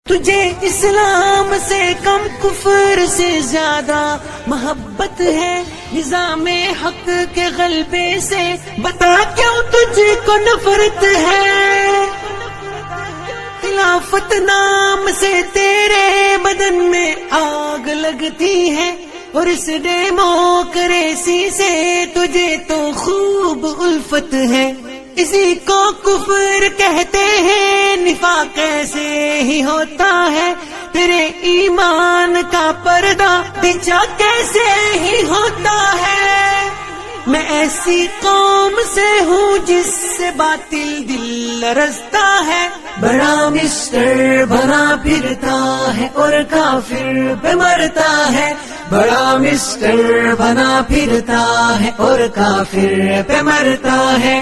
تجھے اسلام سے کم کفر سے زیادہ محبت ہے نظام حق کے غلبے سے، بتا کیوں تجھ کو نفرت ہے؟ خلافت نام سے تیرے بدن میں آگ لگتی ہے، اور اس ڈیموکریسی سے تجھے تو خوب الفت ہے۔ اسی کو کفر کہتے ہیں، نفاق کیسے ہی ہوتا ہے؟ تیرے ایمان کا پردہ بچھا کیسے ہی ہوتا ہے؟ میں ایسی قوم سے ہوں جس سے باطل دل لرزتا ہے، بڑا مسٹر بنا پھرتا ہے اور کافر پہ مرتا ہے، بڑا مسٹر بنا پھرتا ہے اور کافر پہ مرتا ہے۔